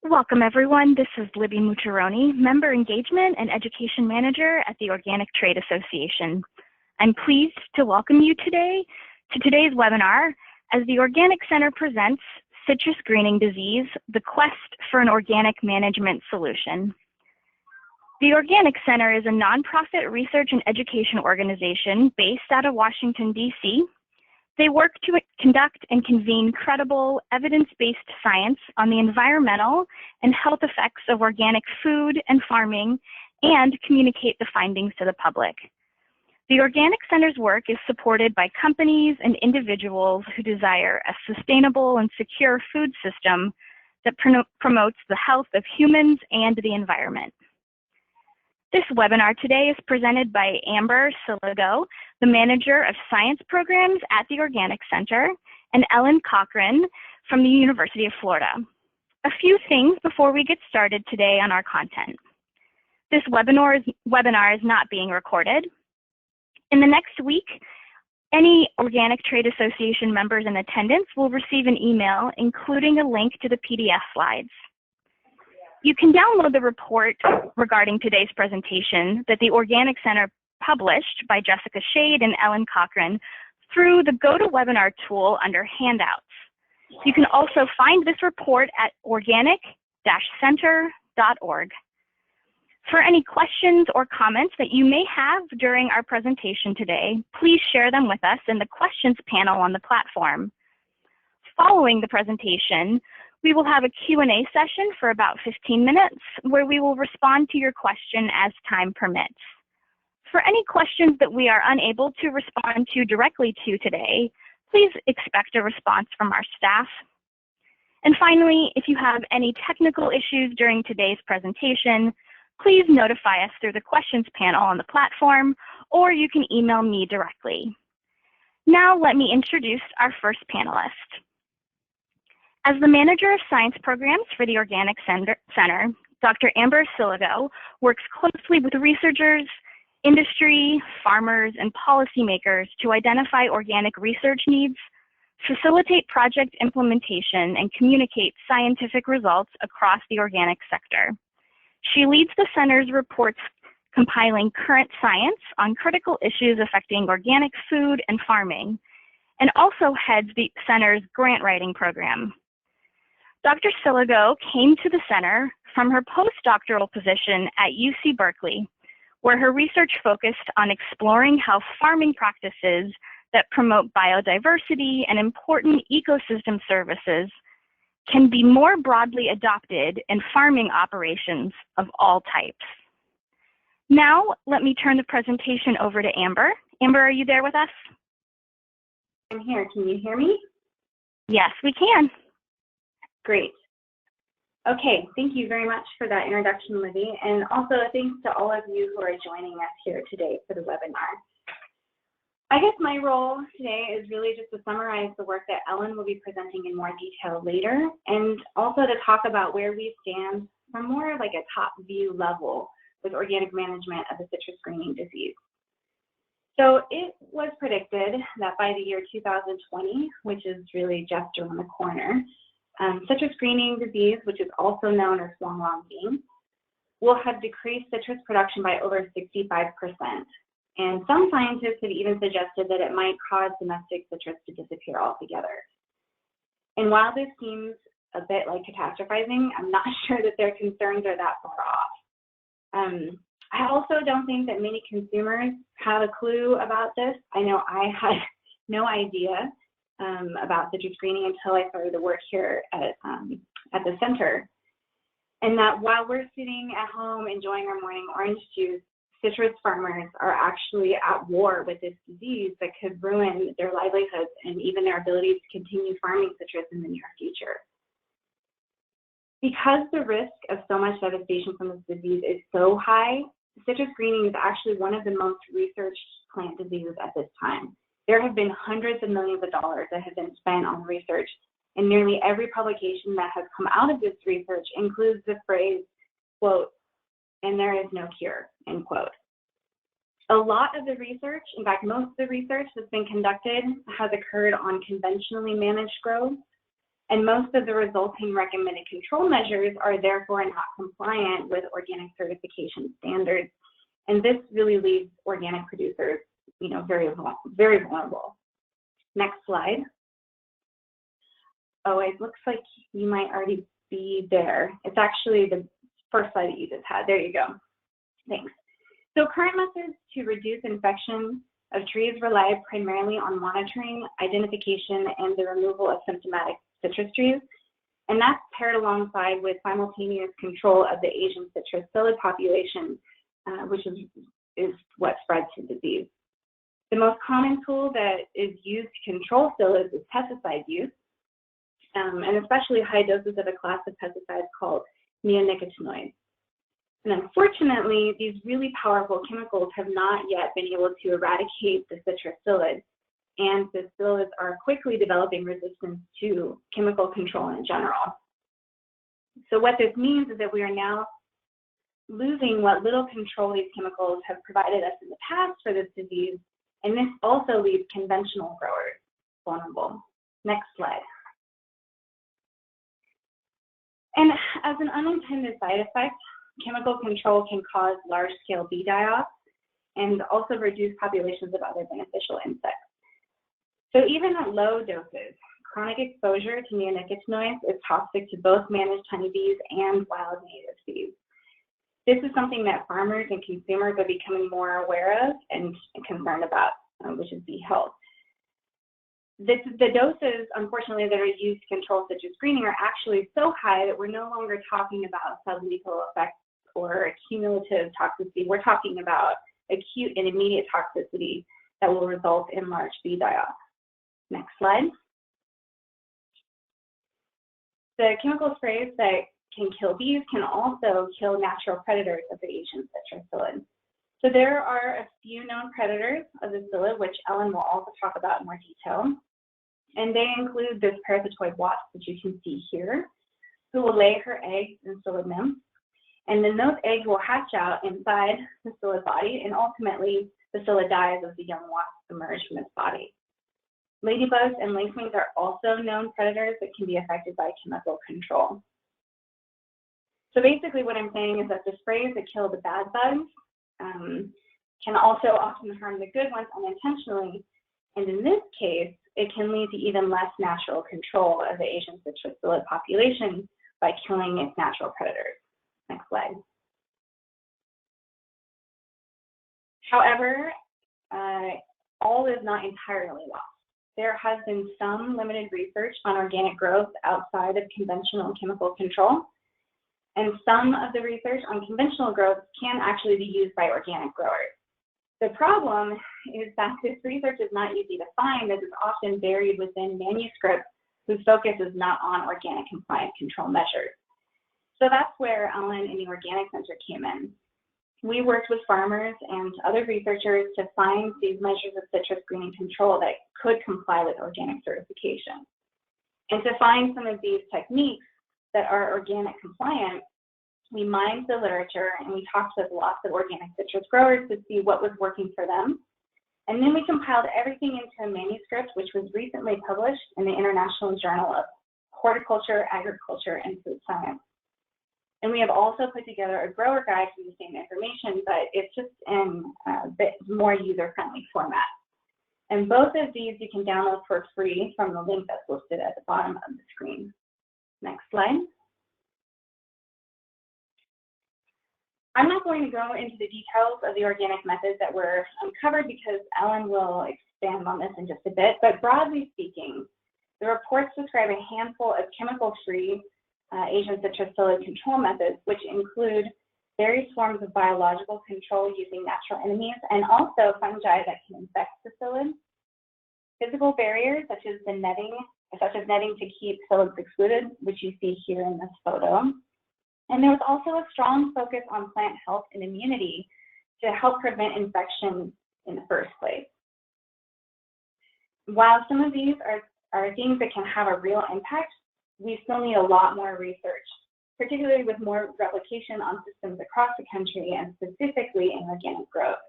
Welcome, everyone. This is Libby Mucciaroni, Member Engagement and Education Manager at the Organic Trade Association. I'm pleased to welcome you today to today's webinar as the Organic Center presents Citrus Greening Disease, the Quest for an Organic Management Solution. The Organic Center is a nonprofit research and education organization based out of Washington, D.C. They work to conduct and convene credible, evidence-based science on the environmental and health effects of organic food and farming and communicate the findings to the public. The Organic Center's work is supported by companies and individuals who desire a sustainable and secure food system that promotes the health of humans and the environment. This webinar today is presented by Amber Siligo, the Manager of Science Programs at the Organic Center, and Ellen Cochran from the University of Florida. A few things before we get started today on our content. This webinar is not being recorded. In the next week, any Organic Trade Association members in attendance will receive an email including a link to the PDF slides. You can download the report regarding today's presentation that the Organic Center published by Jessica Shade and Ellen Cochran through the GoToWebinar tool under Handouts. You can also find this report at organic-center.org. For any questions or comments that you may have during our presentation today, please share them with us in the questions panel on the platform. Following the presentation, we will have a Q&A session for about 15 minutes where we will respond to your question as time permits. For any questions that we are unable to respond to directly to today, please expect a response from our staff. And finally, if you have any technical issues during today's presentation, please notify us through the questions panel on the platform, or you can email me directly. Now let me introduce our first panelist. As the Manager of Science Programs for the Organic Center, Dr. Amber Siligo works closely with researchers, industry, farmers, and policymakers to identify organic research needs, facilitate project implementation, and communicate scientific results across the organic sector. She leads the center's reports compiling current science on critical issues affecting organic food and farming, and also heads the center's grant writing program. Dr. Siligo came to the center from her postdoctoral position at UC Berkeley, where her research focused on exploring how farming practices that promote biodiversity and important ecosystem services can be more broadly adopted in farming operations of all types. Now, let me turn the presentation over to Amber. Amber, are you there with us? I'm here. Can you hear me? Yes, we can. Great. Okay, thank you very much for that introduction, Libby, and also thanks to all of you who are joining us here today for the webinar. I guess my role today is really just to summarize the work that Ellen will be presenting in more detail later, and also to talk about where we stand from more like a top view level with organic management of the citrus greening disease. So it was predicted that by the year 2020, which is really just around the corner, citrus greening disease, which is also known as long bean, will have decreased citrus production by over 65%. And some scientists have even suggested that it might cause domestic citrus to disappear altogether. And while this seems a bit like catastrophizing, I'm not sure that their concerns are that far off. I also don't think that many consumers have a clue about this. I know I had no idea about citrus greening until I started to work here at the center. And that while we're sitting at home enjoying our morning orange juice, citrus farmers are actually at war with this disease that could ruin their livelihoods and even their ability to continue farming citrus in the near future. Because the risk of so much devastation from this disease is so high, citrus greening is actually one of the most researched plant diseases at this time. There have been hundreds of millions of dollars that have been spent on research, and nearly every publication that has come out of this research includes the phrase, quote, "and there is no cure," end quote. A lot of the research, in fact, most of the research that's been conducted has occurred on conventionally managed groves, And most of the resulting recommended control measures are therefore not compliant with organic certification standards. And this really leaves organic producers, very vulnerable. Next slide. Oh, it looks like you might already be there. It's actually the first slide that you just had. There you go. Thanks. So current methods to reduce infection of trees rely primarily on monitoring, identification, and the removal of symptomatic citrus trees. And that's paired alongside with simultaneous control of the Asian citrus psyllid population, which is what spreads the disease. The most common tool that is used to control psyllids is pesticide use, and especially high doses of a class of pesticides called neonicotinoids. And unfortunately, these really powerful chemicals have not yet been able to eradicate the citrus psyllid, and the psyllids are quickly developing resistance to chemical control in general. So what this means is that we are now losing what little control these chemicals have provided us in the past for this disease, and this also leaves conventional growers vulnerable. Next slide. And as an unintended side effect, chemical control can cause large-scale bee die-off and also reduce populations of other beneficial insects. So even at low doses, chronic exposure to neonicotinoids is toxic to both managed honeybees and wild native bees. This is something that farmers and consumers are becoming more aware of and concerned about, which is bee health. The doses, unfortunately, that are used to control citrus greening are actually so high that we're no longer talking about sublethal effects or cumulative toxicity. We're talking about acute and immediate toxicity that will result in large bee die-off. Next slide. The chemical sprays that can kill bees can also kill natural predators of the Asian citrus psyllid. So there are a few known predators of the psyllid, which Ellen will also talk about in more detail. And they include this parasitoid wasp that you can see here, who will lay her eggs in psyllid nymphs. And then those eggs will hatch out inside the psyllid body, and ultimately the psyllid dies as the young wasp emerge from its body. Ladybugs and lacewings are also known predators that can be affected by chemical control. So basically what I'm saying is that the sprays that kill the bad bugs can also often harm the good ones unintentionally. And in this case, it can lead to even less natural control of the Asian citrus psyllid population by killing its natural predators. Next slide. However, all is not entirely lost. There has been some limited research on organic growth outside of conventional chemical control, and some of the research on conventional growth can actually be used by organic growers. The problem is that this research is not easy to find, as it's often buried within manuscripts whose focus is not on organic compliant control measures. So that's where Ellen and the Organic Center came in. We worked with farmers and other researchers to find these measures of citrus greening control that could comply with organic certification. And to find some of these techniques that are organic compliant, we mined the literature and we talked with lots of organic citrus growers to see what was working for them. And then we compiled everything into a manuscript, which was recently published in the International Journal of Horticulture, Agriculture, and Food Science. And we have also put together a grower guide for the same information, but it's just in a bit more user-friendly format. And both of these you can download for free from the link that's listed at the bottom of the screen. Next slide. I'm not going to go into the details of the organic methods that were uncovered because Ellen will expand on this in just a bit, but broadly speaking, the reports describe a handful of chemical-free Asian citrus psyllid control methods, which include various forms of biological control using natural enemies and also fungi that can infect the psyllid. Physical barriers such as netting to keep psyllids excluded, which you see here in this photo. And there was also a strong focus on plant health and immunity to help prevent infection in the first place. While some of these are things that can have a real impact, we still need a lot more research, particularly with more replication on systems across the country and specifically in organic growth.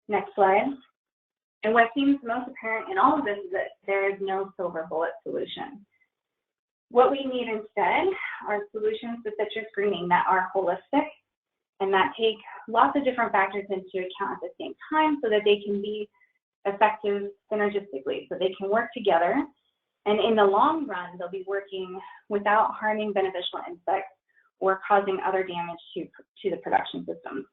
Next slide. And what seems most apparent in all of this is that there is no silver bullet solution. What we need instead are solutions to citrus greening that are holistic and that take lots of different factors into account at the same time so that they can be effective synergistically, so they can work together. And in the long run, they'll be working without harming beneficial insects or causing other damage to the production system.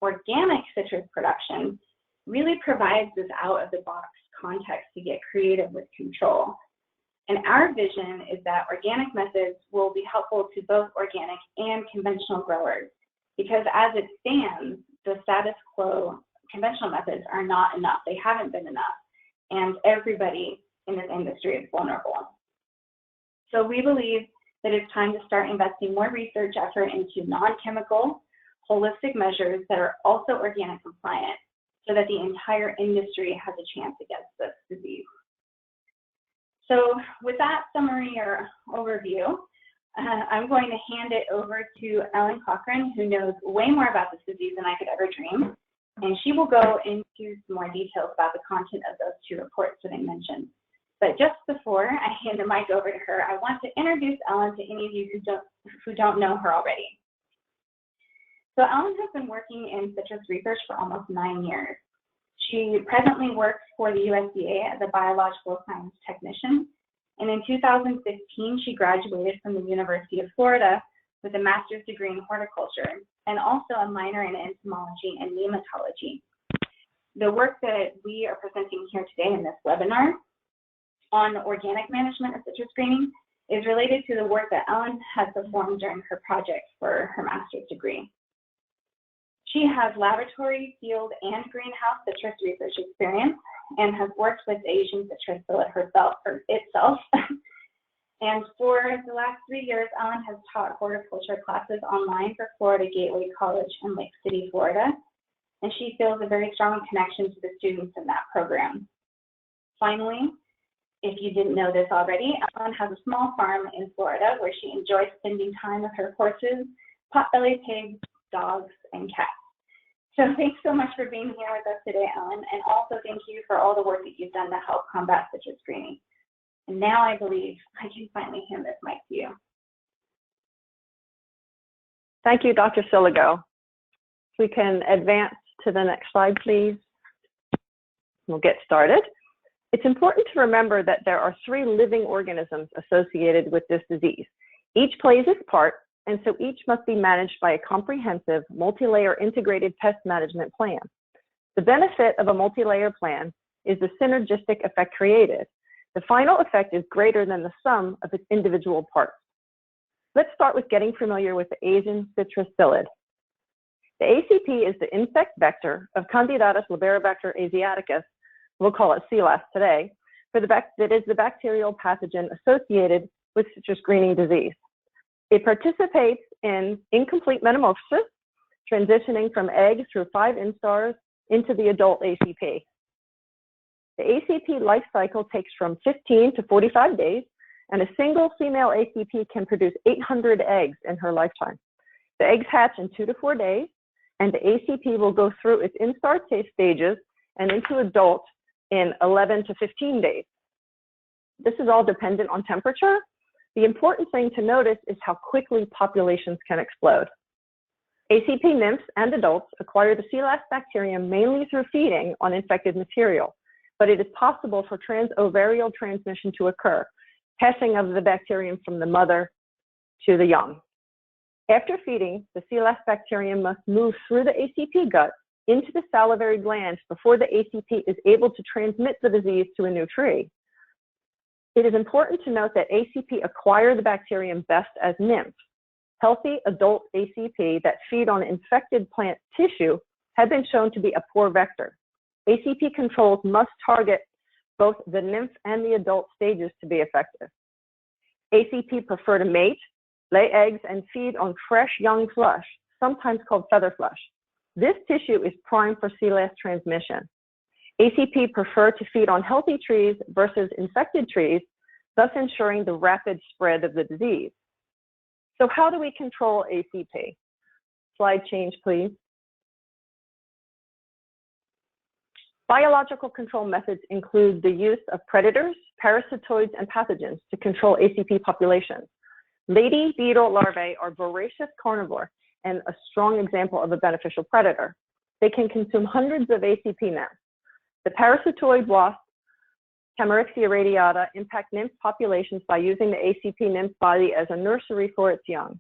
Organic citrus production really provides this out-of-the-box context to get creative with control. And our vision is that organic methods will be helpful to both organic and conventional growers, because as it stands, the status quo conventional methods are not enough. They haven't been enough, and everybody in this industry is vulnerable. So we believe that it's time to start investing more research effort into non-chemical, holistic measures that are also organic compliant so that the entire industry has a chance against this disease. So with that summary or overview, I'm going to hand it over to Ellen Cochran, who knows way more about this disease than I could ever dream, and she will go into some more details about the content of those two reports that I mentioned. But just before I hand the mic over to her, I want to introduce Ellen to any of you who don't know her already. So Ellen has been working in citrus research for almost 9 years. She presently works for the USDA as a biological science technician, and in 2015, she graduated from the University of Florida with a master's degree in horticulture and also a minor in entomology and nematology. The work that we are presenting here today in this webinar on organic management of citrus greening is related to the work that Ellen has performed during her project for her master's degree. She has laboratory, field, and greenhouse citrus research experience and has worked with Asian citrus billet itself. And for the last 3 years, Ellen has taught horticulture classes online for Florida Gateway College in Lake City, Florida, and she feels a very strong connection to the students in that program. Finally, if you didn't know this already, Ellen has a small farm in Florida where she enjoys spending time with her horses, potbelly pigs, dogs, and cats. So thanks so much for being here with us today, Ellen, and also thank you for all the work that you've done to help combat citrus greening. And now I believe I can finally hand this mic to you. Thank you, Dr. Siligo. We can advance to the next slide, please. We'll get started. It's important to remember that there are 3 living organisms associated with this disease. Each plays its part, and so each must be managed by a comprehensive, multi-layer integrated pest management plan. The benefit of a multi-layer plan is the synergistic effect created. The final effect is greater than the sum of its individual parts. Let's start with getting familiar with the Asian citrus psyllid. The ACP is the insect vector of Candidatus liberibacter asiaticus, we'll call it CLAS today, that is the bacterial pathogen associated with citrus greening disease. It participates in incomplete metamorphosis, transitioning from egg through 5 instars into the adult ACP. The ACP life cycle takes from 15 to 45 days, and a single female ACP can produce 800 eggs in her lifetime. The eggs hatch in 2 to 4 days, and the ACP will go through its instar stages and into adult in 11 to 15 days. This is all dependent on temperature. The important thing to notice is how quickly populations can explode. ACP nymphs and adults acquire the CLAS bacterium mainly through feeding on infected material, but it is possible for transovarial transmission to occur, passing of the bacterium from the mother to the young. After feeding, the CLAS bacterium must move through the ACP gut into the salivary glands before the ACP is able to transmit the disease to a new tree. It is important to note that ACP acquire the bacterium best as nymphs. Healthy adult ACP that feed on infected plant tissue have been shown to be a poor vector. ACP controls must target both the nymph and the adult stages to be effective. ACP prefer to mate, lay eggs, and feed on fresh young flush, sometimes called feather flush. This tissue is primed for CLAS transmission. ACP prefer to feed on healthy trees versus infected trees, thus ensuring the rapid spread of the disease. So how do we control ACP? Slide change, please. Biological control methods include the use of predators, parasitoids, and pathogens to control ACP populations. Lady beetle larvae are voracious carnivore and a strong example of a beneficial predator. They can consume hundreds of ACP nymphs. The parasitoid wasp, Camarixia radiata, impact nymph populations by using the ACP nymph body as a nursery for its young.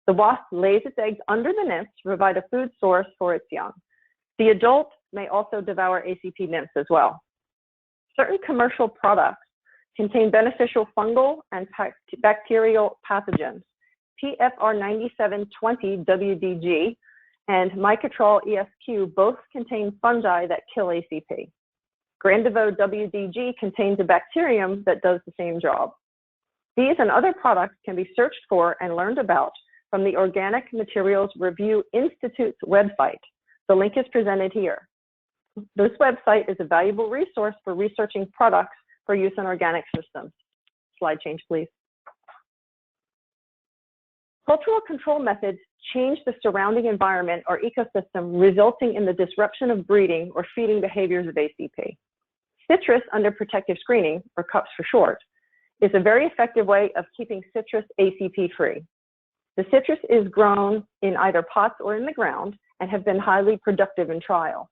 The wasp lays its eggs under the nymph to provide a food source for its young. The adult may also devour ACP nymphs as well. Certain commercial products contain beneficial fungal and bacterial pathogens. PFR 9720 WDG and Mycotrol ESQ both contain fungi that kill ACP. Grandivo WDG contains a bacterium that does the same job. These and other products can be searched for and learned about from the Organic Materials Review Institute's website. The link is presented here. This website is a valuable resource for researching products for use in organic systems. Slide change, please. Cultural control methods change the surrounding environment or ecosystem, resulting in the disruption of breeding or feeding behaviors of ACP. Citrus under protective screening, or cups for short, is a very effective way of keeping citrus ACP free. The citrus is grown in either pots or in the ground and have been highly productive in trial.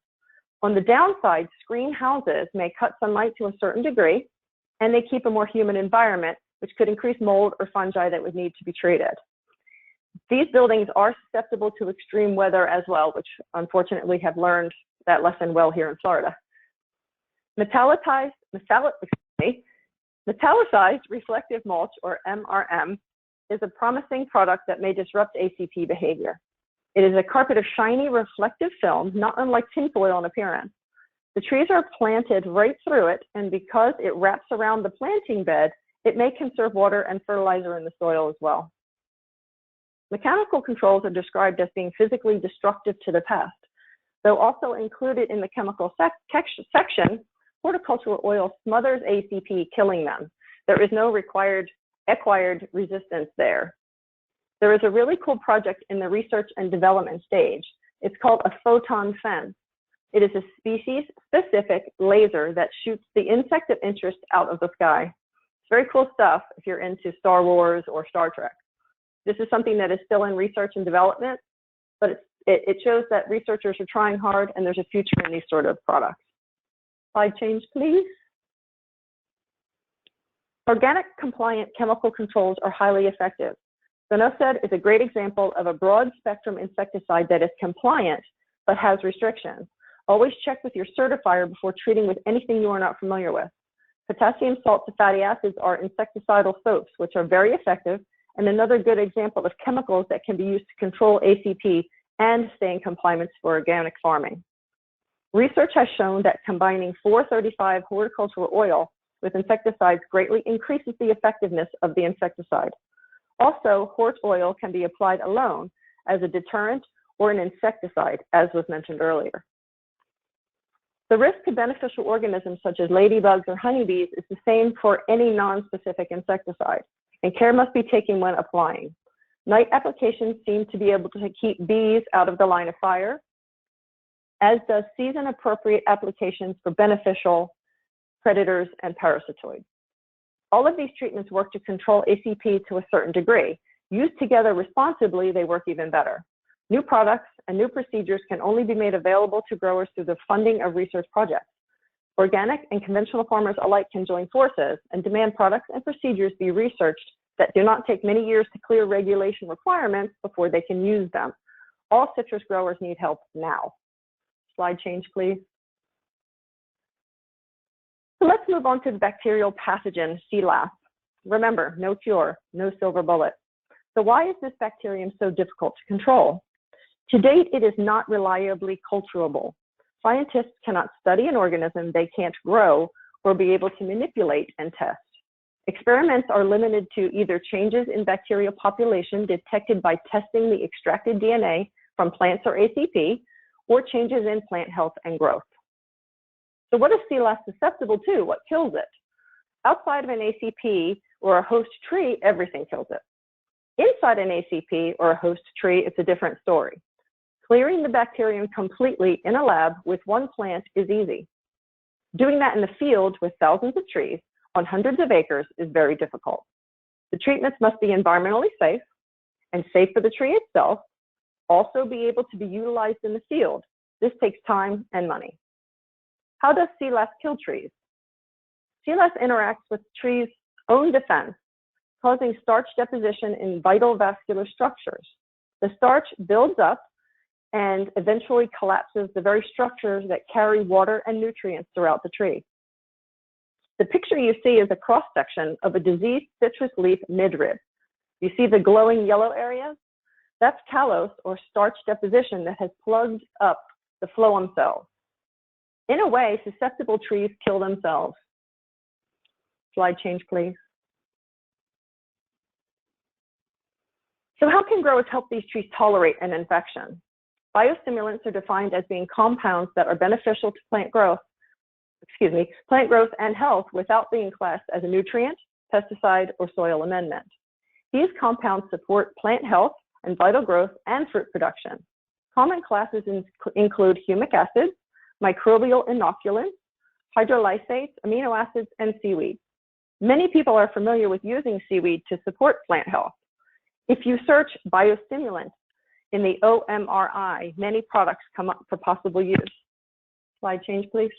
On the downside, screen houses may cut sunlight to a certain degree, and they keep a more humid environment, which could increase mold or fungi that would need to be treated. These buildings are susceptible to extreme weather as well, which unfortunately have learned that lesson well here in Florida. Metallicized reflective mulch, or MRM, is a promising product that may disrupt ACP behavior. It is a carpet of shiny reflective film, not unlike tinfoil in appearance. The trees are planted right through it, and because it wraps around the planting bed, it may conserve water and fertilizer in the soil as well. Mechanical controls are described as being physically destructive to the pest. Though also included in the chemical section, horticultural oil smothers ACP, killing them. There is no acquired resistance there. There is a really cool project in the research and development stage. It's called a photon fence. It is a species-specific laser that shoots the insect of interest out of the sky. It's very cool stuff if you're into Star Wars or Star Trek. This is something that is still in research and development, but it shows that researchers are trying hard and there's a future in these sort of products. Slide change, please. Organic compliant chemical controls are highly effective. Spinosad is a great example of a broad spectrum insecticide that is compliant but has restrictions. Always check with your certifier before treating with anything you are not familiar with. Potassium salts and fatty acids are insecticidal soaps, which are very effective, and another good example of chemicals that can be used to control ACP and stay in compliance for organic farming. Research has shown that combining 435 horticultural oil with insecticides greatly increases the effectiveness of the insecticide. Also, hort oil can be applied alone as a deterrent or an insecticide, as was mentioned earlier. The risk to beneficial organisms such as ladybugs or honeybees is the same for any non-specific insecticide, and care must be taken when applying. Night applications seem to be able to keep bees out of the line of fire, as does season-appropriate applications for beneficial predators and parasitoids. All of these treatments work to control ACP to a certain degree. Used together responsibly, they work even better. New products and new procedures can only be made available to growers through the funding of research projects. Organic and conventional farmers alike can join forces and demand products and procedures be researched that do not take many years to clear regulation requirements before they can use them. All citrus growers need help now. Slide change, please. So let's move on to the bacterial pathogen, CLAS. Remember, no cure, no silver bullet. So why is this bacterium so difficult to control? To date, it is not reliably culturable. Scientists cannot study an organism they can't grow or be able to manipulate and test. Experiments are limited to either changes in bacterial population detected by testing the extracted DNA from plants or ACP, or changes in plant health and growth. So what is CLAS susceptible to? What kills it? Outside of an ACP or a host tree, everything kills it. Inside an ACP or a host tree, it's a different story. Clearing the bacterium completely in a lab with one plant is easy. Doing that in the field with thousands of trees on hundreds of acres is very difficult. The treatments must be environmentally safe and safe for the tree itself, also be able to be utilized in the field. This takes time and money. How does CLAS kill trees? CLAS interacts with trees' own defense, causing starch deposition in vital vascular structures. The starch builds up and eventually collapses the very structures that carry water and nutrients throughout the tree. The picture you see is a cross-section of a diseased citrus leaf midrib. You see the glowing yellow areas? That's callose or starch deposition that has plugged up the phloem cells. In a way, susceptible trees kill themselves. Slide change, please. So how can growers help these trees tolerate an infection? Biostimulants are defined as being compounds that are beneficial to plant growth and health without being classed as a nutrient, pesticide, or soil amendment. These compounds support plant health and vital growth and fruit production. Common classes include humic acids, microbial inoculants, hydrolysates, amino acids, and seaweed. Many people are familiar with using seaweed to support plant health. If you search biostimulant in the OMRI, many products come up for possible use. Slide change, please.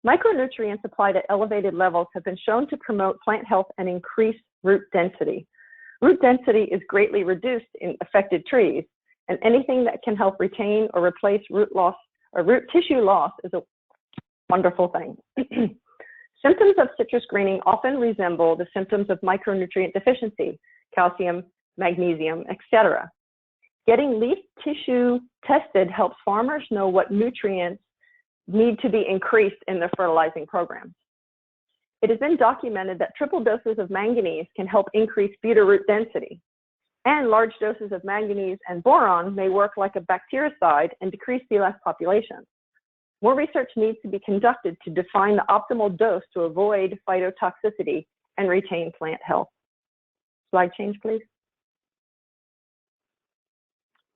Micronutrients applied at elevated levels have been shown to promote plant health and increase root density. Root density is greatly reduced in affected trees, and anything that can help retain or replace root loss or root tissue loss is a wonderful thing. Symptoms of citrus greening often resemble the symptoms of micronutrient deficiency, calcium, magnesium, etc. Getting leaf tissue tested helps farmers know what nutrients need to be increased in their fertilizing programs. It has been documented that triple doses of manganese can help increase beetle root density, and large doses of manganese and boron may work like a bactericide and decrease CLAS populations. More research needs to be conducted to define the optimal dose to avoid phytotoxicity and retain plant health. Slide change, please.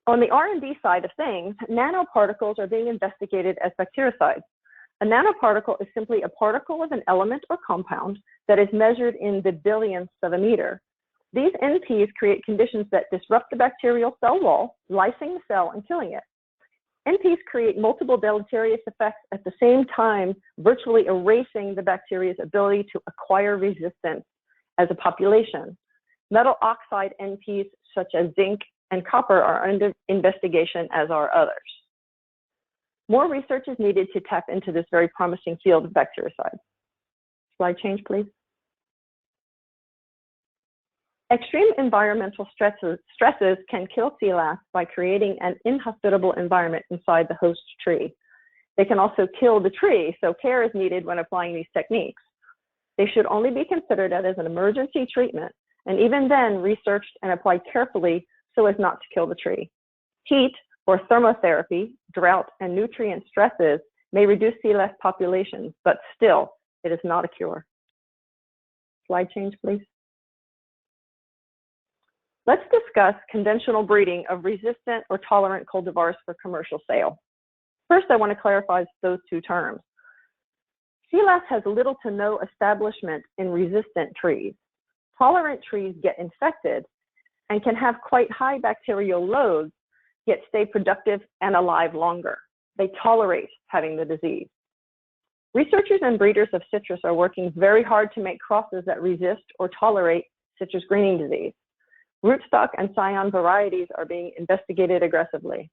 On the R&D side of things, nanoparticles are being investigated as bactericides. A nanoparticle is simply a particle of an element or compound that is measured in the billionths of a meter. These NPs create conditions that disrupt the bacterial cell wall, lysing the cell and killing it. NPs create multiple deleterious effects at the same time, virtually erasing the bacteria's ability to acquire resistance as a population. Metal oxide NPs such as zinc and copper are under investigation, as are others. More research is needed to tap into this very promising field of bactericides. Slide change, please. Extreme environmental stresses can kill CLAS by creating an inhospitable environment inside the host tree. They can also kill the tree, so care is needed when applying these techniques. They should only be considered as an emergency treatment, and even then researched and applied carefully so as not to kill the tree. Heat or thermotherapy, drought, and nutrient stresses may reduce CLAS populations, but still, it is not a cure. Slide change, please. Let's discuss conventional breeding of resistant or tolerant cultivars for commercial sale. First, I want to clarify those two terms. CLAS has little to no establishment in resistant trees. Tolerant trees get infected and can have quite high bacterial loads, yet stay productive and alive longer. They tolerate having the disease. Researchers and breeders of citrus are working very hard to make crosses that resist or tolerate citrus greening disease. Rootstock and scion varieties are being investigated aggressively.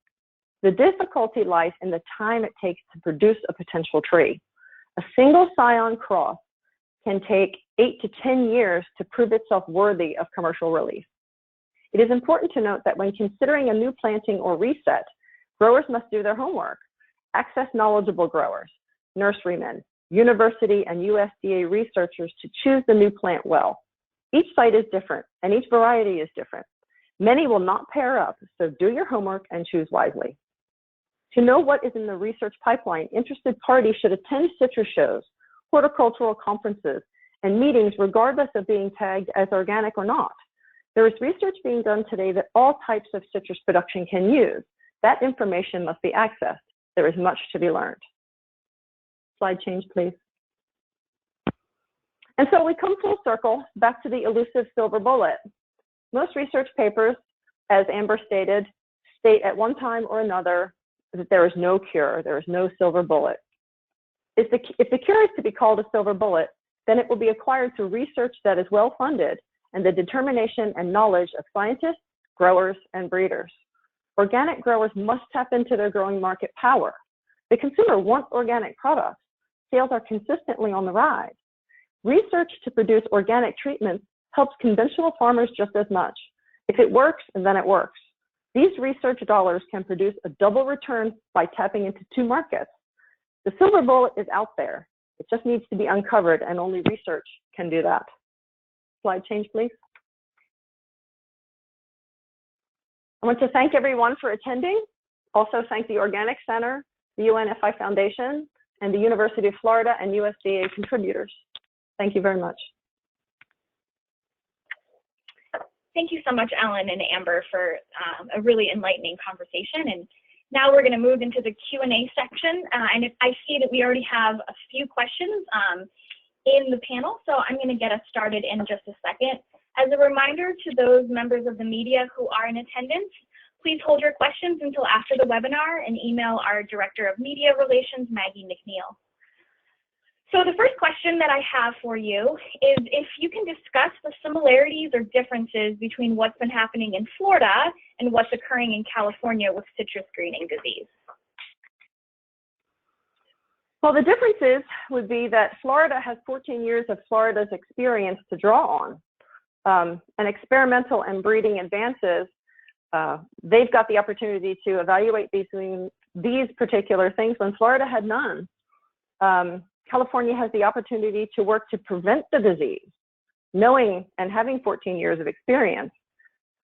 The difficulty lies in the time it takes to produce a potential tree. A single scion cross can take 8 to 10 years to prove itself worthy of commercial release. It is important to note that when considering a new planting or reset, growers must do their homework. Access knowledgeable growers, nurserymen, university and USDA researchers to choose the new plant well. Each site is different and each variety is different. Many will not pair up, so do your homework and choose wisely. To know what is in the research pipeline, interested parties should attend citrus shows, horticultural conferences, and meetings regardless of being tagged as organic or not. There is research being done today that all types of citrus production can use, That information must be accessed. There is much to be learned. Slide change, please. And so we come full circle back to the elusive silver bullet. Most research papers, as Amber stated, state at one time or another that there is no cure, there is no silver bullet. If the cure is to be called a silver bullet, then it will be acquired through research that is well funded and the determination and knowledge of scientists, growers, and breeders. Organic growers must tap into their growing market power. The consumer wants organic products. Sales are consistently on the rise. Research to produce organic treatments helps conventional farmers just as much. If it works, then it works. These research dollars can produce a double return by tapping into two markets. The silver bullet is out there. It just needs to be uncovered, and only research can do that. Slide change, please. I want to thank everyone for attending. Also thank the Organic Center, the UNFI Foundation, and the University of Florida and USDA contributors. Thank you very much. Thank you so much, Ellen and Amber, for a really enlightening conversation. And now we're going to move into the Q&A section. And I see that we already have a few questions in the panel, so I'm going to get us started in just a second. As a reminder to those members of the media who are in attendance, please hold your questions until after the webinar and email our Director of Media Relations, Maggie McNeil. So the first question that I have for you is if you can discuss the similarities or differences between what's been happening in Florida and what's occurring in California with citrus greening disease. Well, the differences would be that Florida has 14 years of Florida's experience to draw on. And experimental and breeding advances, they've got the opportunity to evaluate these particular things when Florida had none. California has the opportunity to work to prevent the disease, knowing and having 14 years of experience.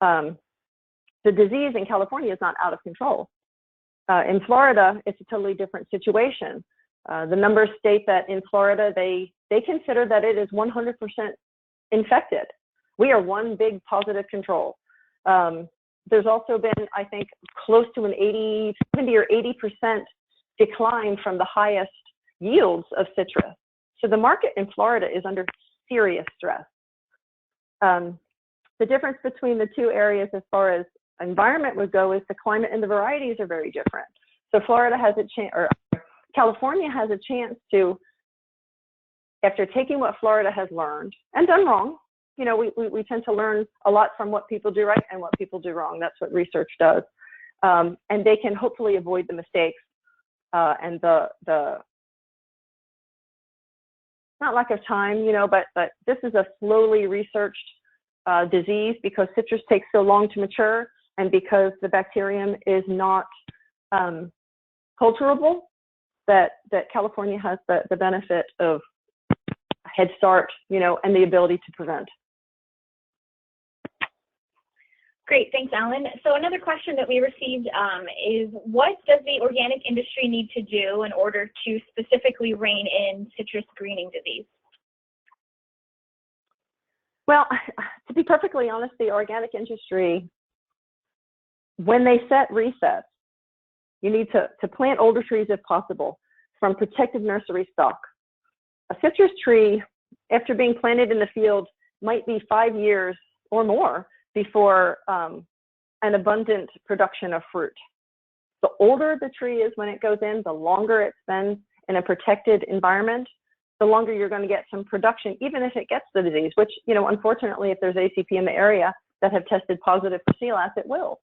The disease in California is not out of control. In Florida, it's a totally different situation. The numbers state that in Florida, they consider that it is 100% infected. We are one big positive control. There's also been, I think, close to an 70 or 80% decline from the highest yields of citrus. So the market in Florida is under serious stress. The difference between the two areas as far as environment would go is the climate and the varieties are very different. So Florida has a chance, or California has a chance to, after taking what Florida has learned and done wrong, you know, we tend to learn a lot from what people do right and what people do wrong. That's what research does. And they can hopefully avoid the mistakes and the not lack of time, you know, but this is a slowly researched disease because citrus takes so long to mature and because the bacterium is not culturable, that California has the benefit of a head start, you know, and the ability to prevent. Great, thanks, Ellen. So another question that we received is, what does the organic industry need to do in order to specifically rein in citrus greening disease? Well, to be perfectly honest, the organic industry, when they set resets, you need to plant older trees if possible from protected nursery stock. A citrus tree, after being planted in the field, might be 5 years or more before an abundant production of fruit. The older the tree is when it goes in, the longer it spends in a protected environment, the longer you're going to get some production, even if it gets the disease, which, you know, unfortunately, if there's ACP in the area that have tested positive for CLAS, it will.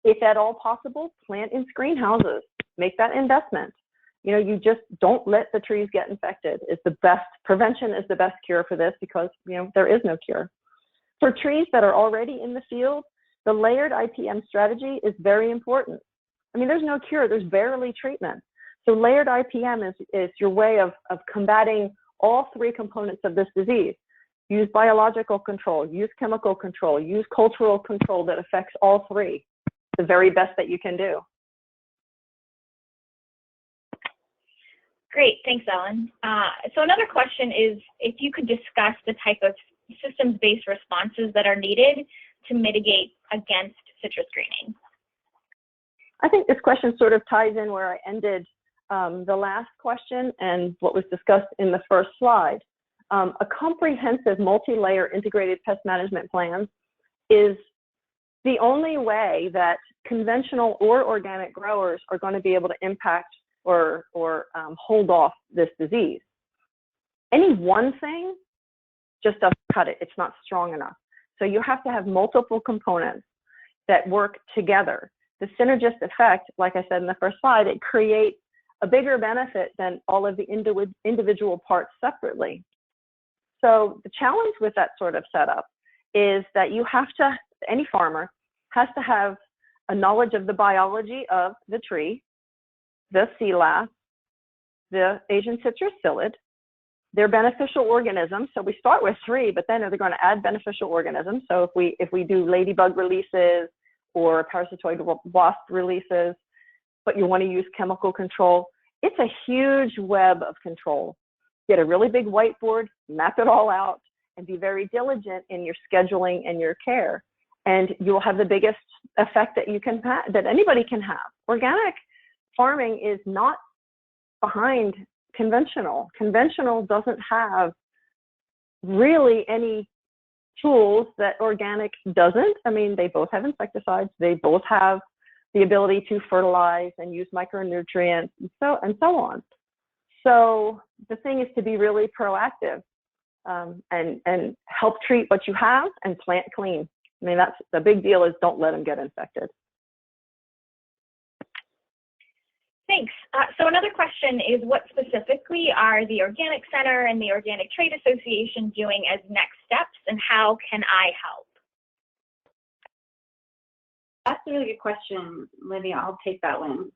If at all possible, plant in screen houses, make that investment. You know, you just don't let the trees get infected. It's the best, prevention is the best cure for this because, you know, there is no cure. For trees that are already in the field, the layered IPM strategy is very important. I mean, there's no cure, there's barely treatment. So layered IPM is your way of combating all three components of this disease. Use biological control, use chemical control, use cultural control that affects all three, the very best that you can do. Great, thanks, Ellen. So another question is if you could discuss the type of systems-based responses that are needed to mitigate against citrus greening. I think this question sort of ties in where I ended the last question and what was discussed in the first slide. A comprehensive multi-layer integrated pest management plan is the only way that conventional or organic growers are going to be able to impact or hold off this disease. Any one thing just doesn't cut it. It's not strong enough. So you have to have multiple components that work together. The synergist effect, like I said in the first slide, it creates a bigger benefit than all of the individual parts separately. So the challenge with that sort of setup is that you have to, any farmer has to have a knowledge of the biology of the tree, the sea lass, the Asian citrus psyllid, their beneficial organisms. So we start with 3, but then they're going to add beneficial organisms. So if we do ladybug releases or parasitoid wasp releases, but you want to use chemical control, it's a huge web of control. Get a really big whiteboard, map it all out, and be very diligent in your scheduling and your care. And you'll have the biggest effect that you can that anybody can have. Organic farming is not behind conventional. Conventional doesn't have really any tools that organic doesn't. I mean, they both have insecticides. They both have the ability to fertilize and use micronutrients and so on. So the thing is to be really proactive and help treat what you have and plant clean. I mean, that's the big deal, is don't let them get infected. Thanks. So another question is, what specifically are the Organic Center and the Organic Trade Association doing as next steps, and how can I help? That's a really good question, Livia. I'll take that one.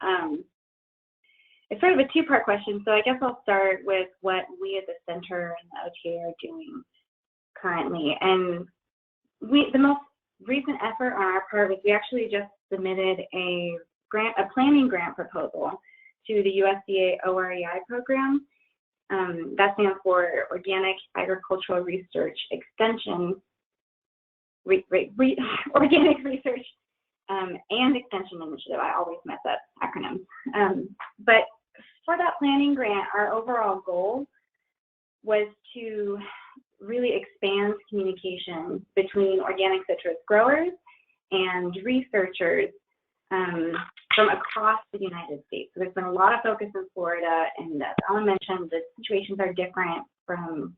It's sort of a 2-part question, so I guess I'll start with what we at the center and the OTA are doing currently. And the most recent effort on our part was we actually just submitted a planning grant proposal to the USDA OREI program. That stands for Organic Agricultural Research Extension, Organic Research and Extension Initiative. I always mess up acronyms. But for that planning grant, our overall goal was to really expand communication between organic citrus growers and researchers from across the United States. So there's been a lot of focus in Florida, and as Ellen mentioned, the situations are different from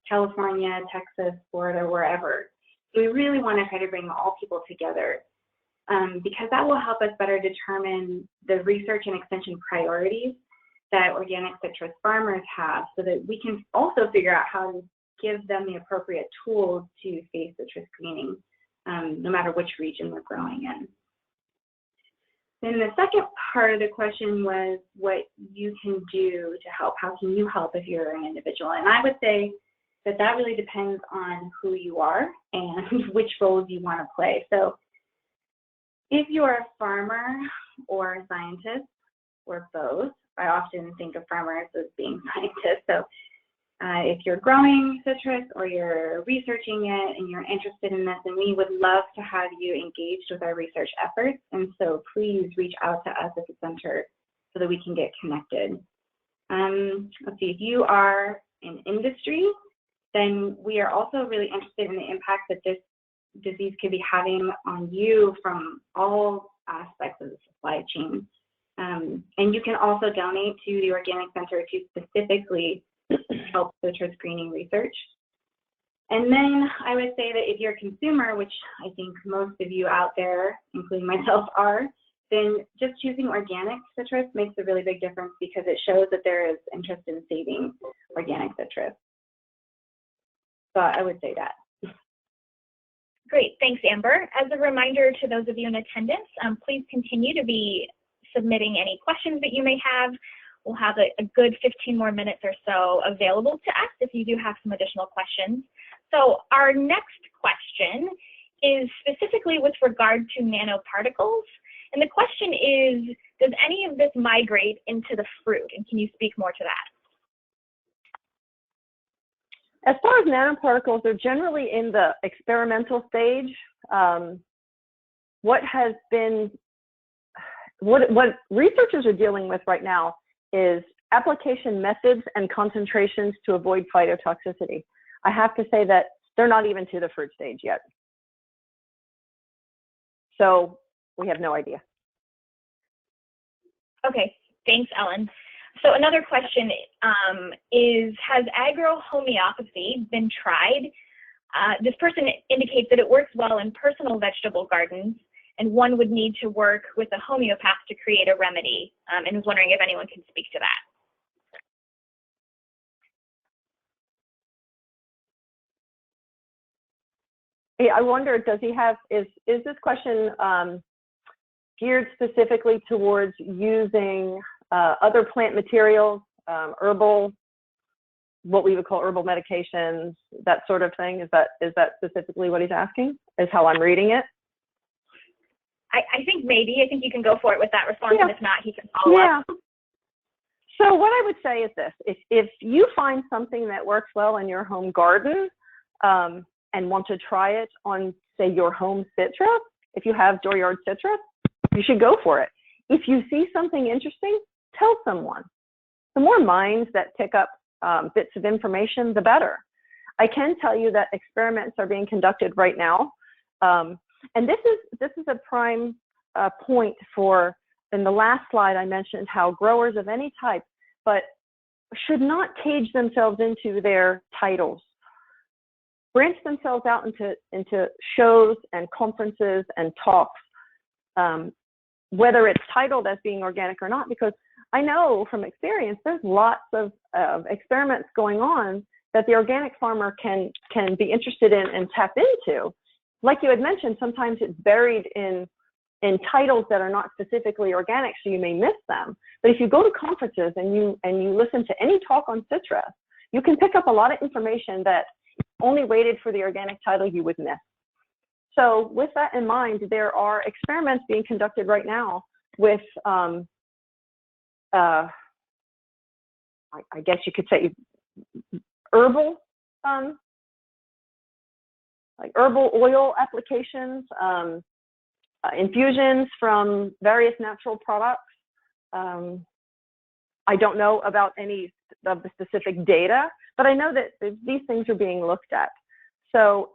California, Texas, Florida, wherever. So we really want to try to bring all people together because that will help us better determine the research and extension priorities that organic citrus farmers have, so that we can also figure out how to give them the appropriate tools to face citrus greening, no matter which region we're growing in. Then the second part of the question was what you can do to help. How can you help if you're an individual? And I would say that that really depends on who you are and which roles you want to play. So if you're a farmer or a scientist or both, I often think of farmers as being scientists. So if you're growing citrus or you're researching it and you're interested in this, then we would love to have you engaged with our research efforts. And so please reach out to us at the center so that we can get connected. Let's see, if you are in industry, then we are also really interested in the impact that this disease could be having on you from all aspects of the supply chain. And you can also donate to the Organic Center to specifically help citrus greening research. And then I would say that if you're a consumer, which I think most of you out there, including myself, are, then just choosing organic citrus makes a really big difference because it shows that there is interest in saving organic citrus. So I would say that. Great, thanks, Amber. As a reminder to those of you in attendance, please continue to be submitting any questions that you may have. We'll have a good 15 more minutes or so available to us if you do have some additional questions. So our next question is specifically with regard to nanoparticles. And the question is, does any of this migrate into the fruit? And can you speak more to that? As far as nanoparticles, they're generally in the experimental stage. What has been what researchers are dealing with right now is application methods and concentrations to avoid phytotoxicity. I have to say that they're not even to the fruit stage yet. So we have no idea. Okay, thanks, Ellen. So another question is, has agrohomeopathy been tried? This person indicates that it works well in personal vegetable gardens, and one would need to work with a homeopath to create a remedy, and was wondering if anyone can speak to that. Hey, I wonder, does he have, is this question geared specifically towards using other plant materials, herbal, what we would call herbal medications, that sort of thing? Is that specifically what he's asking? Is how I'm reading it? I think maybe. I think you can go for it with that response, Yeah. and if not, he can follow up. So what I would say is this: if you find something that works well in your home garden and want to try it on, say, your home citrus, if you have dooryard citrus, you should go for it. If you see something interesting, tell someone. The more minds that pick up bits of information, the better. I can tell you that experiments are being conducted right now. And this is a prime point for, in the last slide I mentioned how growers of any type, but should not cage themselves into their titles. Branch themselves out into shows and conferences and talks, whether it's titled as being organic or not, because I know from experience there's lots of experiments going on that the organic farmer can be interested in and tap into. Like you had mentioned, sometimes it's buried in titles that are not specifically organic, so you may miss them. But if you go to conferences and you listen to any talk on citrus, you can pick up a lot of information that only rated for the organic title you would miss. So with that in mind, there are experiments being conducted right now with, I guess you could say, herbal, like herbal oil applications, infusions from various natural products. I don't know about any of the specific data, but I know that these things are being looked at. So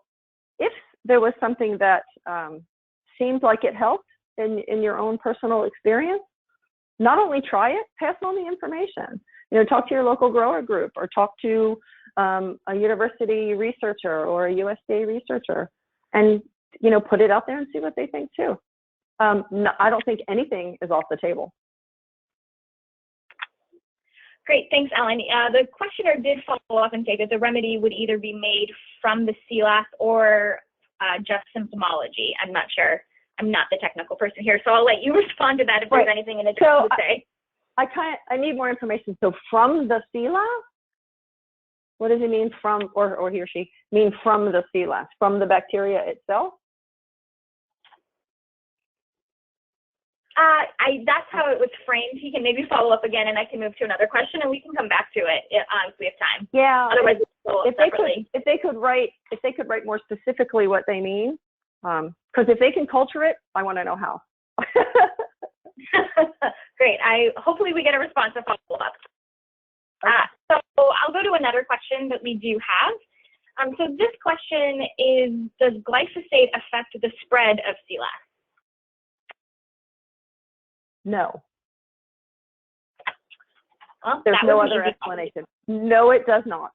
if there was something that seemed like it helped in your own personal experience, not only try it, pass on the information. You know, talk to your local grower group, or talk to a university researcher or a USDA researcher, and put it out there and see what they think too. No, I don't think anything is off the table. Great, thanks, Ellen. The questioner did follow up and say that the remedy would either be made from the CLAS or just symptomology. I'm not sure. I'm not the technical person here, so I'll let you respond to that if there's anything in addition to say. I need more information. So from the CLAS, what does it mean from, or he or she mean from the CLAS, from the bacteria itself? That's how it was framed. He can maybe follow up again, and I can move to another question, and we can come back to it if we have time. Yeah. Otherwise, if they could write more specifically what they mean, because if they can culture it, I want to know how. Great. Hopefully we get a response to follow up. So I'll go to another question that we do have. So this question is, does glyphosate affect the spread of CLAS? No. Well, there's no other explanation. No, it does not.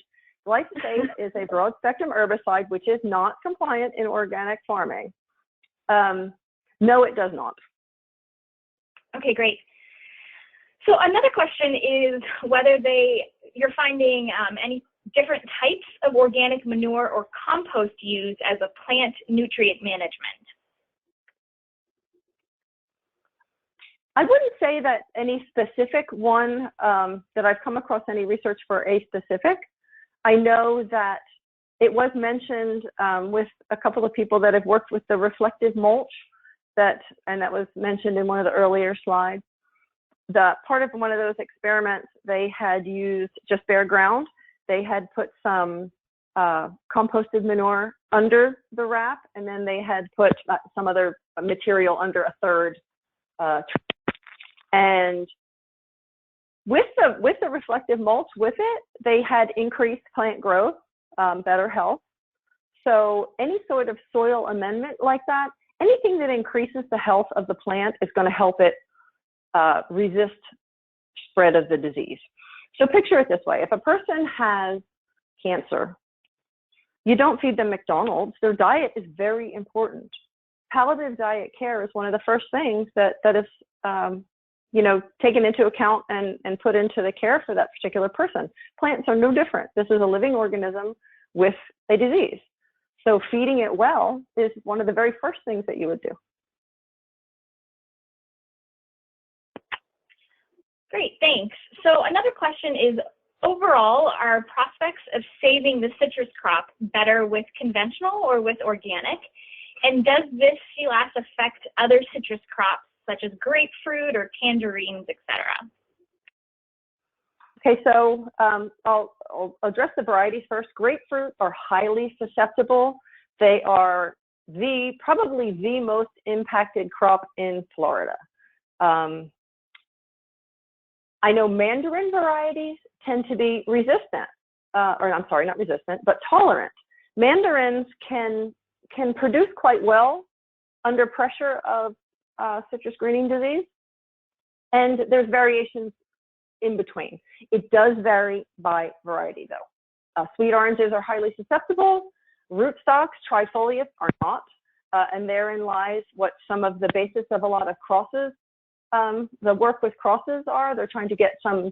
Glyphosate is a broad spectrum herbicide which is not compliant in organic farming. No, it does not. Okay, great. So another question is whether you're finding any different types of organic manure or compost used as a plant nutrient management. I wouldn't say that any specific one that I've come across any research for a specific. I know that it was mentioned with a couple of people that have worked with the reflective mulch, and that was mentioned in one of the earlier slides. The part of one of those experiments, they had used just bare ground. They had put some composted manure under the wrap, and then they had put some other material under a third And with the reflective mulch with it, they had increased plant growth, better health. So any sort of soil amendment like that, anything that increases the health of the plant is going to help it resist spread of the disease. So picture it this way. If a person has cancer, you don't feed them McDonald's. Their diet is very important. Palliative diet care is one of the first things that is taken into account and put into the care for that particular person. Plants are no different. This is a living organism with a disease. So feeding it well is one of the very first things that you would do. Great, thanks. So another question is, overall, are prospects of saving the citrus crop better with conventional or with organic? And does this CLAS affect other citrus crops such as grapefruit or tangerines, etc.? Okay, so I'll address the varieties first. Grapefruit are highly susceptible. They are probably the most impacted crop in Florida. I know mandarin varieties tend to be resistant, or I'm sorry, not resistant, but tolerant. Mandarins can produce quite well under pressure of citrus greening disease, and there's variations in between. It does vary by variety though. Sweet oranges are highly susceptible. Rootstocks, trifoliates are not, and therein lies what some of the basis of a lot of crosses, the work with crosses are. They're trying to get some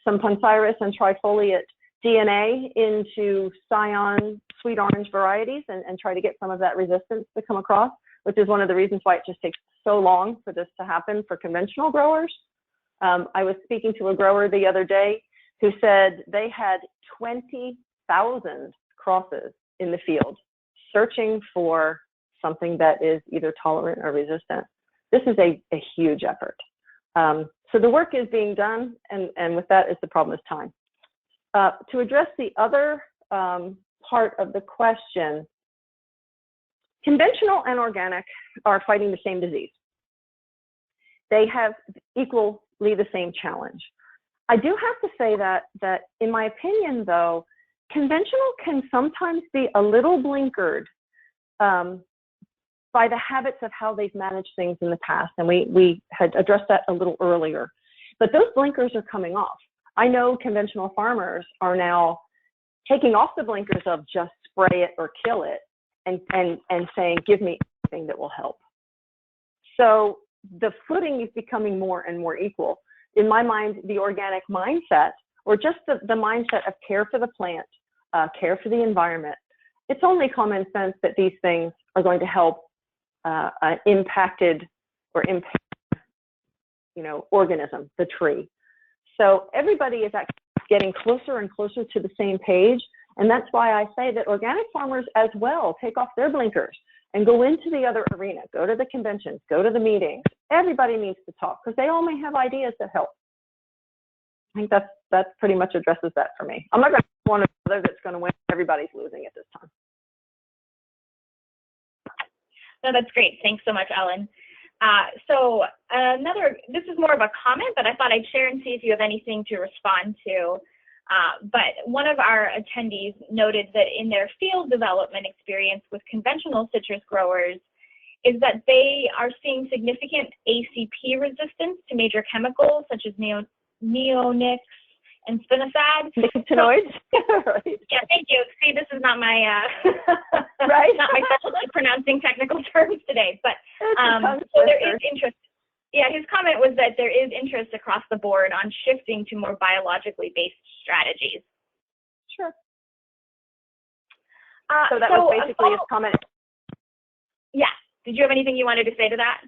Poncirus and trifoliate DNA into scion sweet orange varieties and try to get some of that resistance to come across, which is one of the reasons why it just takes so long for this to happen for conventional growers. I was speaking to a grower the other day who said they had 20,000 crosses in the field searching for something that is either tolerant or resistant. This is a huge effort. So the work is being done, and with that is the problem is time. To address the other part of the question, conventional and organic are fighting the same disease. They have equally the same challenge. I do have to say that in my opinion, though, conventional can sometimes be a little blinkered by the habits of how they've managed things in the past. And we had addressed that a little earlier. But those blinkers are coming off. I know conventional farmers are now taking off the blinkers of just spray it or kill it and saying, give me anything that will help. So the footing is becoming more and more equal. In my mind, the organic mindset, or just the mindset of care for the plant, care for the environment, it's only common sense that these things are going to help impacted or impact, organism, the tree. So everybody is actually getting closer and closer to the same page. And that's why I say that organic farmers as well take off their blinkers and go into the other arena, go to the conventions, go to the meetings. Everybody needs to talk because they all may have ideas that help. I think that pretty much addresses that for me. I'm not going to pick one or the other that's going to win. Everybody's losing at this time. No, that's great. Thanks so much, Ellen. This is more of a comment, but I thought I'd share and see if you have anything to respond to. But one of our attendees noted that in their field development experience with conventional citrus growers is that they are seeing significant ACP resistance to major chemicals such as neonics and spinosad. Nicotinoids. Right. Yeah, thank you. See, this is not my right. not my specialty pronouncing technical terms today, but so there is interest. Yeah, his comment was that there is interest across the board on shifting to more biologically based strategies. Sure. So that was basically his comment. Yeah. Did you have anything you wanted to say to that?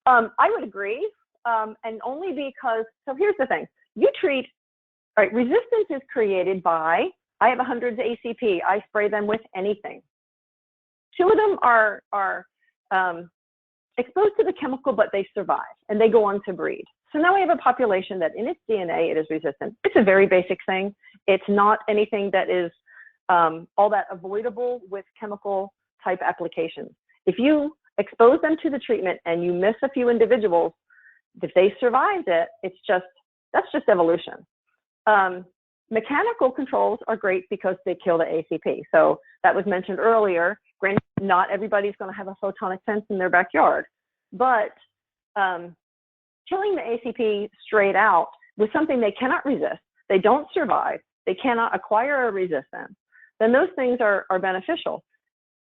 I would agree, and only because, so here's the thing. You treat, all right, resistance is created by, I have 100 ACP, I spray them with anything. 2 of them are exposed to the chemical, but they survive, and they go on to breed. So now we have a population that in its DNA, it is resistant. It's a very basic thing. It's not anything that is all that avoidable with chemical type applications. If you expose them to the treatment and you miss a few individuals, if they survived it, that's just evolution. Mechanical controls are great because they kill the ACP. So that was mentioned earlier. Granted, not everybody's going to have a photonic fence in their backyard, but killing the ACP straight out with something they cannot resist, they don't survive, they cannot acquire a resistance, then those things are beneficial.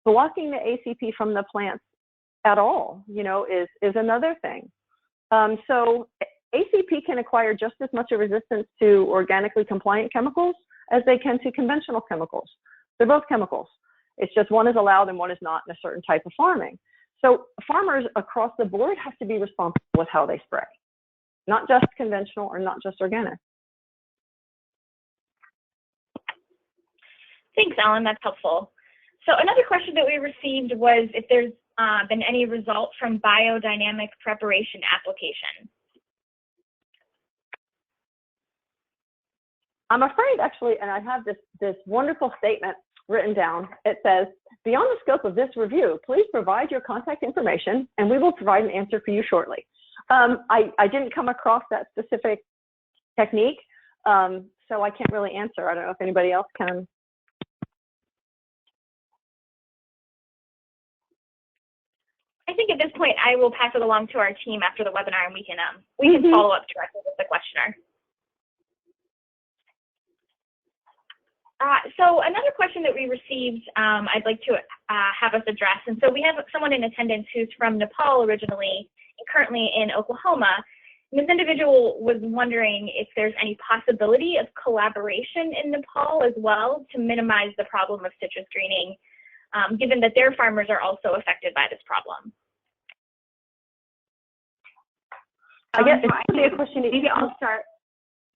Blocking the ACP from the plants at all, is another thing. So ACP can acquire just as much a resistance to organically compliant chemicals as they can to conventional chemicals. They're both chemicals. It's just one is allowed and one is not in a certain type of farming. So farmers across the board have to be responsible with how they spray, not just conventional or not just organic. Thanks, Ellen, that's helpful. So another question that we received was if there's been any result from biodynamic preparation application. I'm afraid actually, and I have this wonderful statement written down. It says, beyond the scope of this review, please provide your contact information and we will provide an answer for you shortly. I didn't come across that specific technique, so I can't really answer. I don't know if anybody else can. I think at this point, I will pass it along to our team after the webinar and we can follow up directly with the questioner. So another question that we received, I'd like to have us address. And so we have someone in attendance who's from Nepal originally and currently in Oklahoma. And this individual was wondering if there's any possibility of collaboration in Nepal as well to minimize the problem of citrus greening, given that their farmers are also affected by this problem. I guess it's a question. Maybe I'll start.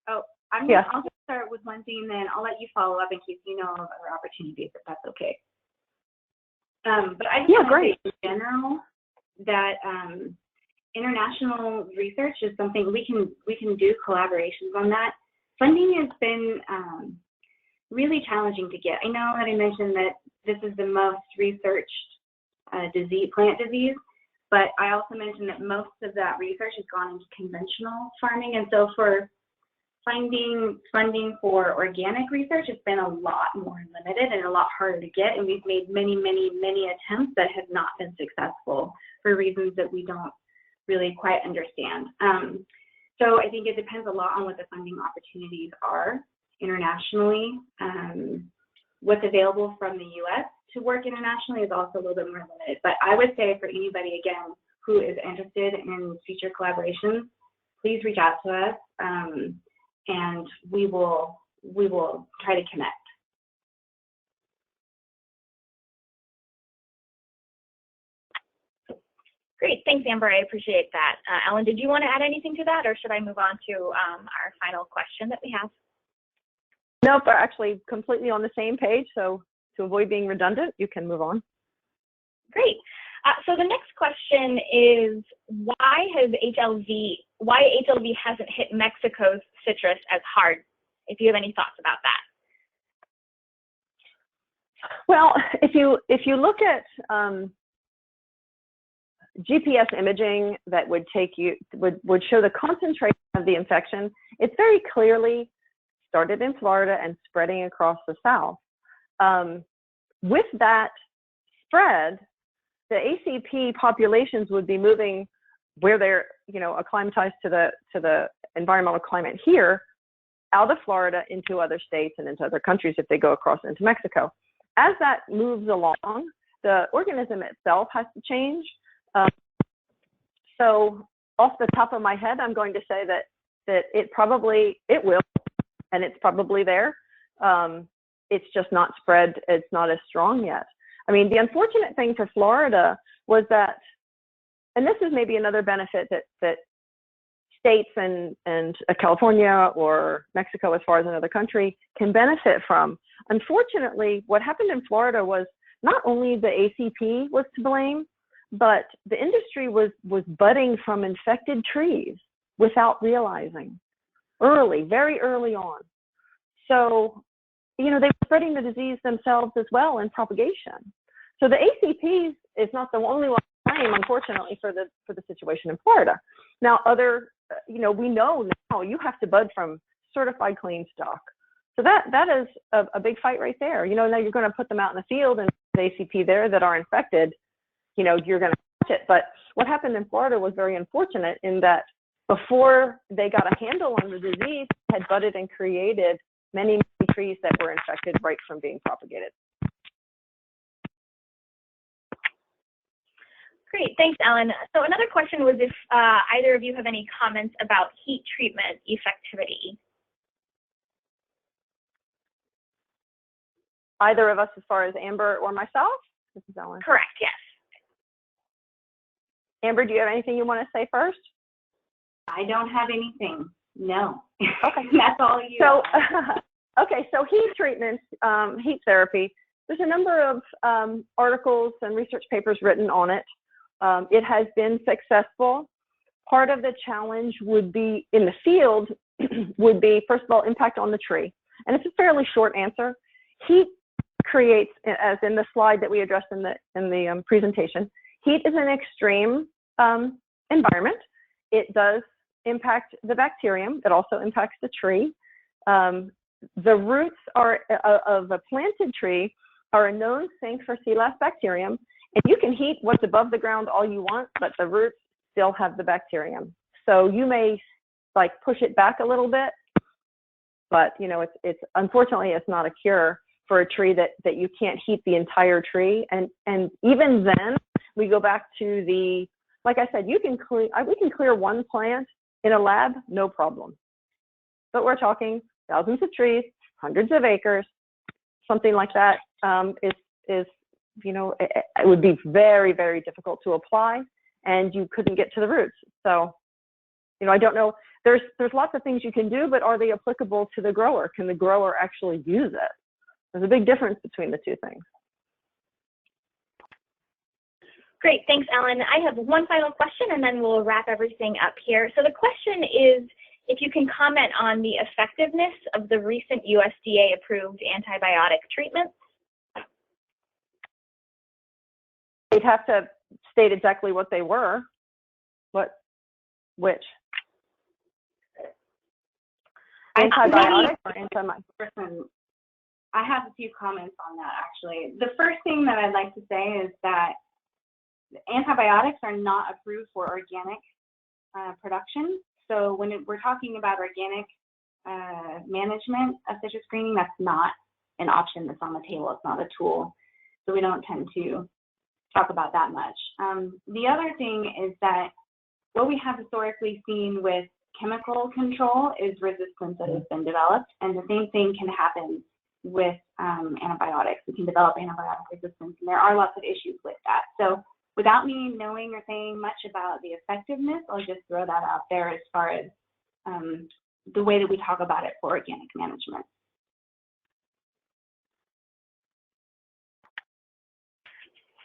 Oh, I'll just start with one thing, and then I'll let you follow up in case you know of other opportunities, if that's okay. But I just want to say in general that international research is something we can do collaborations on that. Funding has been really challenging to get. I know that I mentioned that this is the most researched plant disease, but I also mentioned that most of that research has gone into conventional farming, and so for finding funding for organic research, it's been a lot more limited and a lot harder to get, and we've made many attempts that have not been successful for reasons that we don't really quite understand. So I think it depends a lot on what the funding opportunities are internationally. What's available from the US to work internationally is also a little bit more limited, but I would say for anybody, again, who is interested in future collaborations, please reach out to us. And we will try to connect. Great, thanks, Amber. I appreciate that. Ellen, did you want to add anything to that, or should I move on to our final question that we have? Nope, we're actually completely on the same page. So to avoid being redundant, you can move on. Great. So the next question is why HLV hasn't hit Mexico's citrus as hard, if you have any thoughts about that. Well, if you look at GPS imaging that would show the concentration of the infection, it's very clearly started in Florida and spreading across the South. With that spread, the ACP populations would be moving where they're, acclimatized to the environmental climate here, out of Florida into other states and into other countries if they go across into Mexico. As that moves along, the organism itself has to change. So off the top of my head, I'm going to say that it will, and it's probably there. It's just not spread. It's not as strong yet. I mean, the unfortunate thing for Florida was that, and this is maybe another benefit that states and California or Mexico, as far as another country, can benefit from. Unfortunately, what happened in Florida was not only the ACP was to blame, but the industry was budding from infected trees without realizing very early on. So, they were spreading the disease themselves as well in propagation. So the ACPs is not the only one same, unfortunately, for the situation in Florida. Now, we know now you have to bud from certified clean stock. So that is a big fight right there. Now you're going to put them out in the field and the ACP there that are infected, you're going to catch it. But what happened in Florida was very unfortunate in that before they got a handle on the disease, had budded and created many trees that were infected right from being propagated. Great, thanks, Ellen. So another question was if either of you have any comments about heat treatment effectivity. Either of us as far as Amber or myself? This is Ellen. Correct, yes. Amber, do you have anything you want to say first? I don't have anything, no. Okay. That's all you So, okay, so heat treatments, heat therapy, there's a number of articles and research papers written on it. It has been successful. Part of the challenge would be in the field would be, first of all, impact on the tree. And it's a fairly short answer. Heat creates, as in the slide that we addressed in the presentation, heat is an extreme environment. It does impact the bacterium. It also impacts the tree. The roots of a planted tree are a known sink for sea lice bacterium. And you can heat what's above the ground all you want, but the roots still have the bacterium. So you may push it back a little bit, but it's unfortunately it's not a cure for a tree that you can't heat the entire tree. And even then, we go back to like I said, we can clear one plant in a lab, no problem. But we're talking thousands of trees, hundreds of acres, something like that is it would be very, very difficult to apply, and you couldn't get to the roots. So, I don't know. There's lots of things you can do, but are they applicable to the grower? Can the grower actually use it? There's a big difference between the two things. Great, thanks, Ellen. I have one final question, and then we'll wrap everything up here. So the question is if you can comment on the effectiveness of the recent USDA-approved antibiotic treatments. They'd have to state exactly what they were. Which? Antibiotics or antimicrobial? I have a few comments on that, actually. The first thing that I'd like to say is that antibiotics are not approved for organic production. So when we're talking about organic management of citrus greening, that's not an option that's on the table. It's not a tool. So we don't tend to talk about that much. The other thing is that what we have historically seen with chemical control is resistance that has been developed, and the same thing can happen with antibiotics. We can develop antibiotic resistance, and there are lots of issues with that. So without me knowing or saying much about the effectiveness, I'll just throw that out there as far as the way that we talk about it for organic management.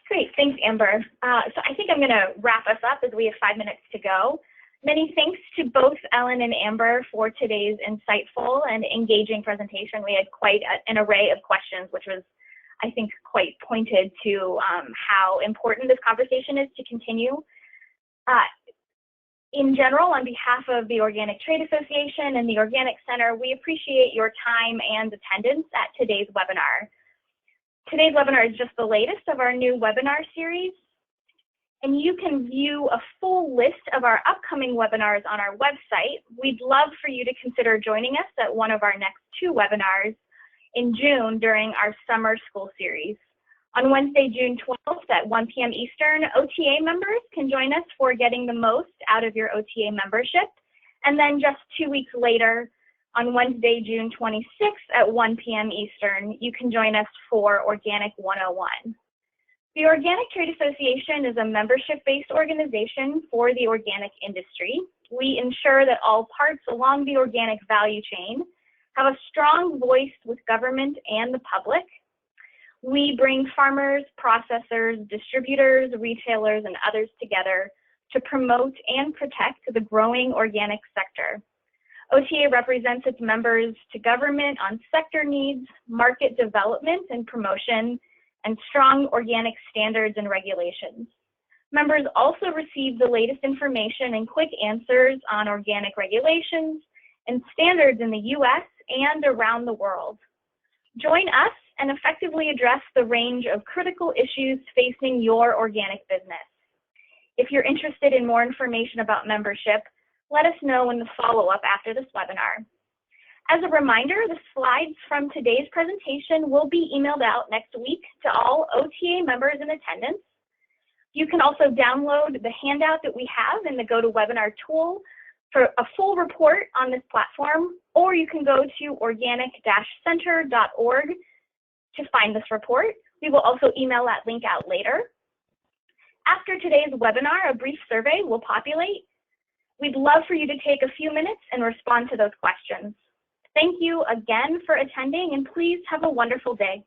Great, thanks, Amber. So I think I'm going to wrap us up as we have 5 minutes to go. Many thanks to both Ellen and Amber for today's insightful and engaging presentation. We had quite an array of questions, which was, I think, quite pointed to how important this conversation is to continue. In general, on behalf of the Organic Trade Association and the Organic Center, we appreciate your time and attendance at today's webinar. Today's webinar is just the latest of our new webinar series, and you can view a full list of our upcoming webinars on our website. We'd love for you to consider joining us at one of our next 2 webinars in June during our summer school series. On Wednesday, June 12th at 1 p.m. Eastern, OTA members can join us for getting the most out of your OTA membership. And then just 2 weeks later, on Wednesday, June 26th at 1 p.m. Eastern, you can join us for Organic 101. The Organic Trade Association is a membership-based organization for the organic industry. We ensure that all parts along the organic value chain have a strong voice with government and the public. We bring farmers, processors, distributors, retailers, and others together to promote and protect the growing organic sector. OTA represents its members to government on sector needs, market development and promotion, and strong organic standards and regulations. Members also receive the latest information and quick answers on organic regulations and standards in the US and around the world. Join us and effectively address the range of critical issues facing your organic business. If you're interested in more information about membership, let us know in the follow-up after this webinar. As a reminder, the slides from today's presentation will be emailed out next week to all OTA members in attendance. You can also download the handout that we have in the GoToWebinar tool for a full report on this platform, or you can go to organic-center.org to find this report. We will also email that link out later. After today's webinar, a brief survey will populate. We'd love for you to take a few minutes and respond to those questions. Thank you again for attending, and please have a wonderful day.